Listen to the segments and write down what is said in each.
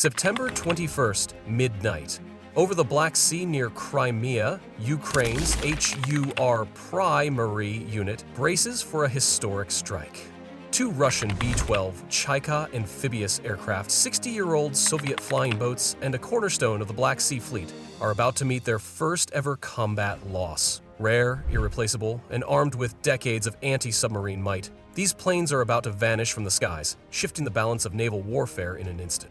September 21st, midnight. Over the Black Sea near Crimea, Ukraine's HUR Prymary unit braces for a historic strike. Two Russian B-12 Chaika Amphibious aircraft, 60-year-old Soviet flying boats, and a cornerstone of the Black Sea Fleet are about to meet their first-ever combat loss. Rare, irreplaceable, and armed with decades of anti-submarine might, these planes are about to vanish from the skies, shifting the balance of naval warfare in an instant.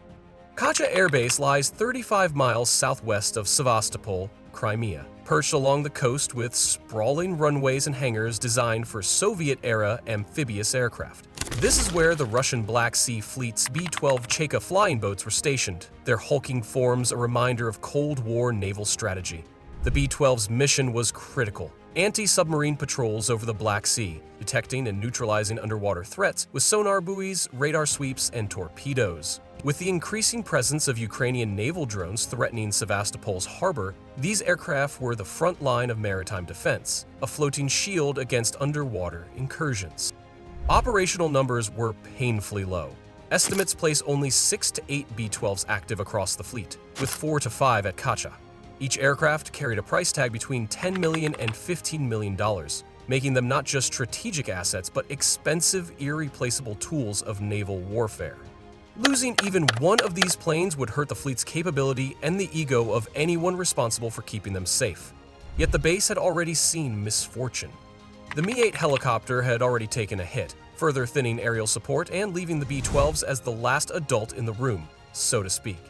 Kacha Air Base lies 35 miles southwest of Sevastopol, Crimea, perched along the coast with sprawling runways and hangars designed for Soviet-era amphibious aircraft. This is where the Russian Black Sea Fleet's B-12 Chaika flying boats were stationed, their hulking forms a reminder of Cold War naval strategy. The B-12's mission was critical: anti-submarine patrols over the Black Sea, detecting and neutralizing underwater threats with sonar buoys, radar sweeps, and torpedoes. With the increasing presence of Ukrainian naval drones threatening Sevastopol's harbor, these aircraft were the front line of maritime defense, a floating shield against underwater incursions. Operational numbers were painfully low. Estimates place only 6 to 8 B-12s active across the fleet, with 4 to 5 at Katcha. Each aircraft carried a price tag between $10 million and $15 million, making them not just strategic assets but expensive, irreplaceable tools of naval warfare. Losing even one of these planes would hurt the fleet's capability and the ego of anyone responsible for keeping them safe. Yet the base had already seen misfortune. The Mi-8 helicopter had already taken a hit, further thinning aerial support and leaving the B-12s as the last adult in the room, so to speak.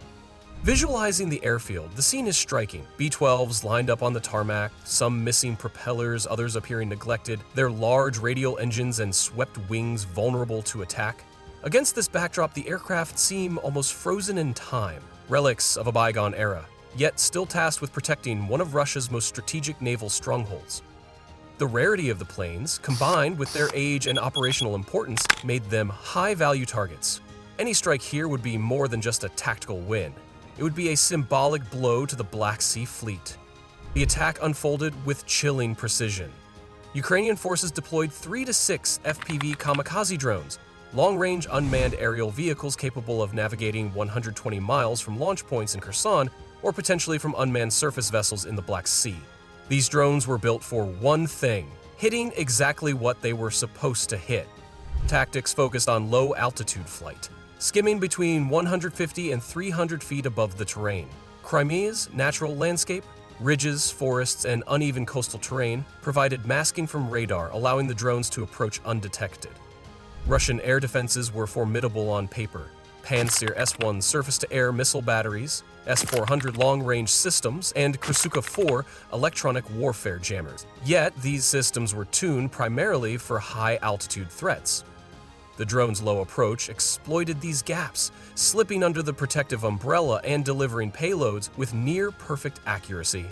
Visualizing the airfield, the scene is striking. B-12s lined up on the tarmac, some missing propellers, others appearing neglected, their large radial engines and swept wings vulnerable to attack. Against this backdrop, the aircraft seem almost frozen in time, relics of a bygone era, yet still tasked with protecting one of Russia's most strategic naval strongholds. The rarity of the planes, combined with their age and operational importance, made them high-value targets. Any strike here would be more than just a tactical win. It would be a symbolic blow to the Black Sea Fleet. The attack unfolded with chilling precision. Ukrainian forces deployed 3 to 6 FPV kamikaze drones, long-range unmanned aerial vehicles capable of navigating 120 miles from launch points in Kherson or potentially from unmanned surface vessels in the Black Sea. These drones were built for one thing: hitting exactly what they were supposed to hit. Tactics focused on low-altitude flight, skimming between 150 and 300 feet above the terrain. Crimea's natural landscape, ridges, forests, and uneven coastal terrain provided masking from radar, allowing the drones to approach undetected. Russian air defenses were formidable on paper. Pantsir S-1 surface-to-air missile batteries, S-400 long-range systems, and Krasuka-4 electronic warfare jammers. Yet, these systems were tuned primarily for high-altitude threats. The drone's low approach exploited these gaps, slipping under the protective umbrella and delivering payloads with near-perfect accuracy.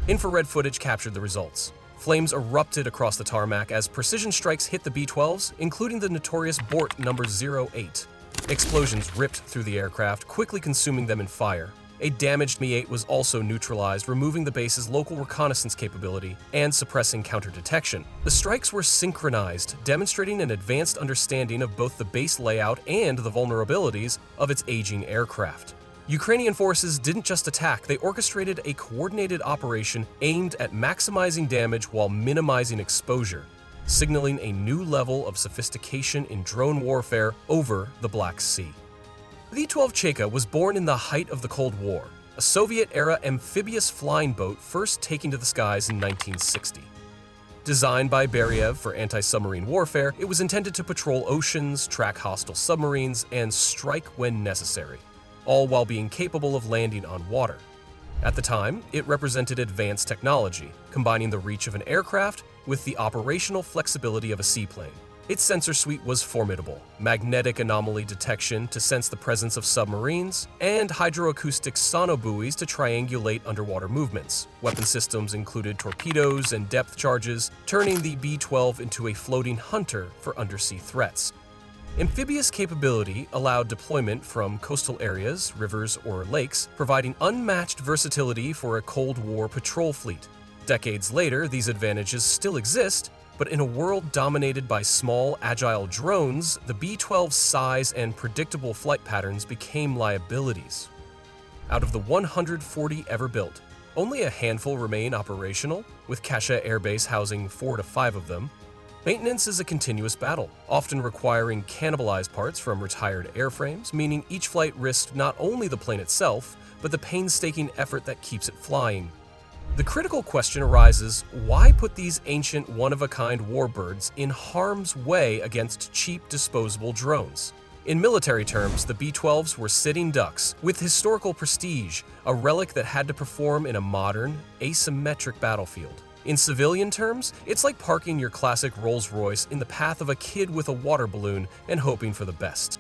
Infrared footage captured the results. Flames erupted across the tarmac as precision strikes hit the B-12s, including the notorious Bort No. 08. Explosions ripped through the aircraft, quickly consuming them in fire. A damaged Mi-8 was also neutralized, removing the base's local reconnaissance capability and suppressing counter-detection. The strikes were synchronized, demonstrating an advanced understanding of both the base layout and the vulnerabilities of its aging aircraft. Ukrainian forces didn't just attack, they orchestrated a coordinated operation aimed at maximizing damage while minimizing exposure, signaling a new level of sophistication in drone warfare over the Black Sea. The B-12 Chaika was born in the height of the Cold War, a Soviet-era amphibious flying boat first taken to the skies in 1960. Designed by Beriev for anti-submarine warfare, it was intended to patrol oceans, track hostile submarines, and strike when necessary, all while being capable of landing on water. At the time, it represented advanced technology, combining the reach of an aircraft with the operational flexibility of a seaplane. Its sensor suite was formidable: magnetic anomaly detection to sense the presence of submarines, and hydroacoustic sonobuoys to triangulate underwater movements. Weapon systems included torpedoes and depth charges, turning the B-12 into a floating hunter for undersea threats. Amphibious capability allowed deployment from coastal areas, rivers, or lakes, providing unmatched versatility for a Cold War patrol fleet. Decades later, these advantages still exist, But in a world dominated by small, agile drones, the B-12's size and predictable flight patterns became liabilities. Out of the 140 ever built, only a handful remain operational, with Kacha Air Base housing 4 to 5 of them. Maintenance is a continuous battle, often requiring cannibalized parts from retired airframes, meaning each flight risked not only the plane itself, but the painstaking effort that keeps it flying. The critical question arises, why put these ancient one-of-a-kind warbirds in harm's way against cheap disposable drones? In military terms, the B-12s were sitting ducks, with historical prestige, a relic that had to perform in a modern, asymmetric battlefield. In civilian terms, it's like parking your classic Rolls-Royce in the path of a kid with a water balloon and hoping for the best.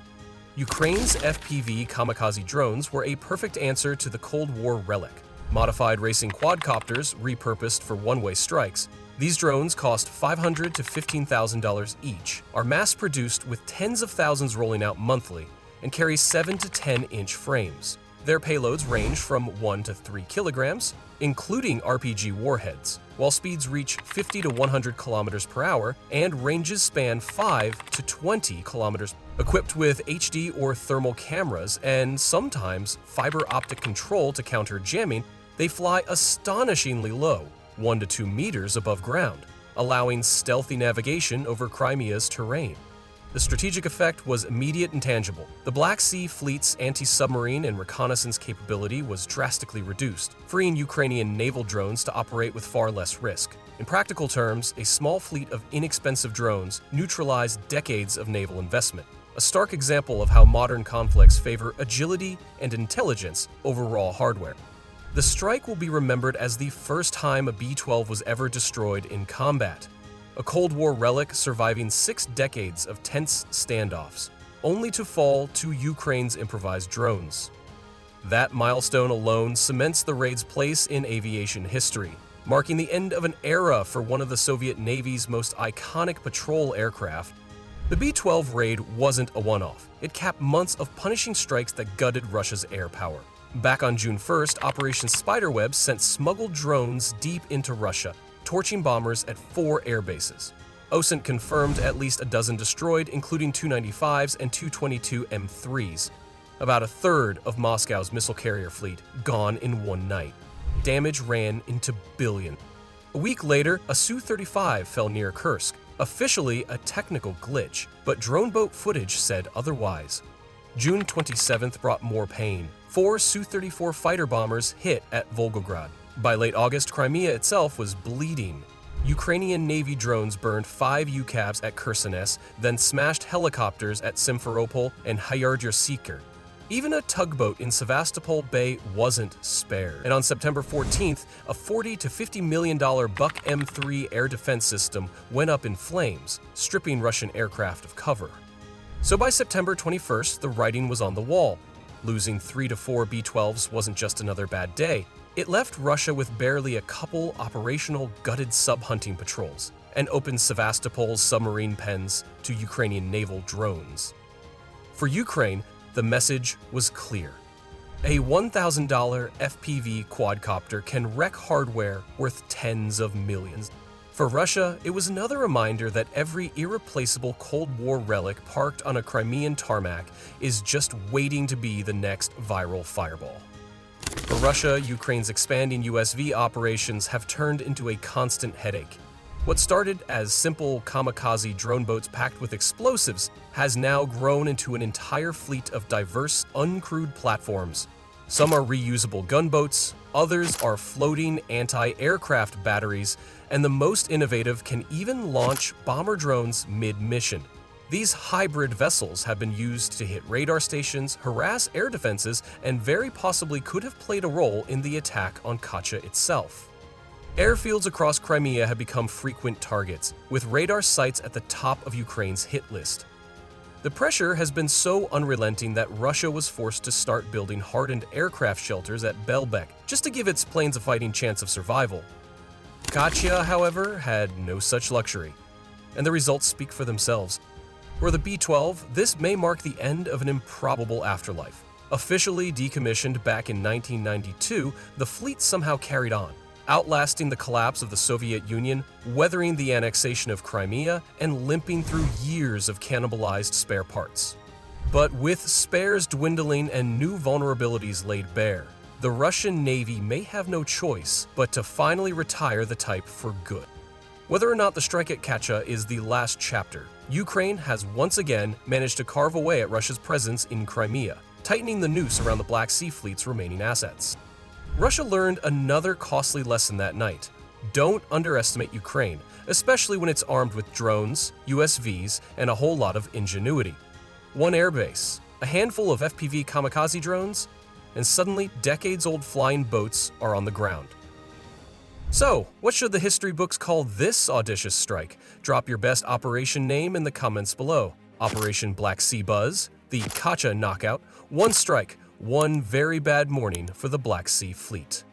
Ukraine's FPV kamikaze drones were a perfect answer to the Cold War relic. Modified racing quadcopters repurposed for one-way strikes, these drones cost $500,000 to $15,000 each, are mass-produced with tens of thousands rolling out monthly, and carry 7 to 10-inch frames. Their payloads range from 1 to 3 kilograms, including RPG warheads, while speeds reach 50 to 100 kilometers per hour and ranges span 5 to 20 kilometers. Equipped with HD or thermal cameras and sometimes fiber optic control to counter jamming, they fly astonishingly low, 1 to 2 meters above ground, allowing stealthy navigation over Crimea's terrain. The strategic effect was immediate and tangible. The Black Sea Fleet's anti-submarine and reconnaissance capability was drastically reduced, freeing Ukrainian naval drones to operate with far less risk. In practical terms, a small fleet of inexpensive drones neutralized decades of naval investment, a stark example of how modern conflicts favor agility and intelligence over raw hardware. The strike will be remembered as the first time a B-12 was ever destroyed in combat, a Cold War relic surviving 6 decades of tense standoffs, only to fall to Ukraine's improvised drones. That milestone alone cements the raid's place in aviation history, marking the end of an era for one of the Soviet Navy's most iconic patrol aircraft. The B-12 raid wasn't a one-off. It capped months of punishing strikes that gutted Russia's air power. Back on June 1st, Operation Spiderweb sent smuggled drones deep into Russia, torching bombers at 4 air bases. OSINT confirmed at least a dozen destroyed, including 295s and 222 M3s. About a third of Moscow's missile carrier fleet gone in one night. Damage ran into billions. A week later, a Su-35 fell near Kursk, officially a technical glitch, but drone boat footage said otherwise. June 27th brought more pain. 4 Su-34 fighter bombers hit at Volgograd. By late August, Crimea itself was bleeding. Ukrainian Navy drones burned 5 UCAVs at Khersones, then smashed helicopters at Simferopol and Hayardyr-Sikir. Even a tugboat in Sevastopol Bay wasn't spared. And on September 14th, a $40 to $50 million Buk M3 air defense system went up in flames, stripping Russian aircraft of cover. So by September 21st, the writing was on the wall. Losing 3 to 4 B-12s wasn't just another bad day. It left Russia with barely a couple operational gutted sub-hunting patrols and opened Sevastopol's submarine pens to Ukrainian naval drones. For Ukraine, the message was clear. A $1,000 FPV quadcopter can wreck hardware worth tens of millions. For Russia, it was another reminder that every irreplaceable Cold War relic parked on a Crimean tarmac is just waiting to be the next viral fireball. For Russia, Ukraine's expanding USV operations have turned into a constant headache. What started as simple kamikaze drone boats packed with explosives has now grown into an entire fleet of diverse, uncrewed platforms. Some are reusable gunboats, others are floating anti-aircraft batteries, and the most innovative can even launch bomber drones mid-mission. These hybrid vessels have been used to hit radar stations, harass air defenses, and very possibly could have played a role in the attack on Katcha itself. Airfields across Crimea have become frequent targets, with radar sites at the top of Ukraine's hit list. The pressure has been so unrelenting that Russia was forced to start building hardened aircraft shelters at Belbek just to give its planes a fighting chance of survival. Katcha, however, had no such luxury, and the results speak for themselves. For the B-12, this may mark the end of an improbable afterlife. Officially decommissioned back in 1992, the fleet somehow carried on. outlasting the collapse of the Soviet Union, weathering the annexation of Crimea, and limping through years of cannibalized spare parts. But with spares dwindling and new vulnerabilities laid bare, the Russian Navy may have no choice but to finally retire the type for good. Whether or not the strike at Katcha is the last chapter, Ukraine has once again managed to carve away at Russia's presence in Crimea, tightening the noose around the Black Sea Fleet's remaining assets. Russia learned another costly lesson that night. Don't underestimate Ukraine, especially when it's armed with drones, USVs, and a whole lot of ingenuity. One airbase, a handful of FPV kamikaze drones, and suddenly decades-old flying boats are on the ground. So, what should the history books call this audacious strike? Drop your best operation name in the comments below. Operation Black Sea Buzz, the Katcha Knockout, one strike, one very bad morning for the Black Sea Fleet.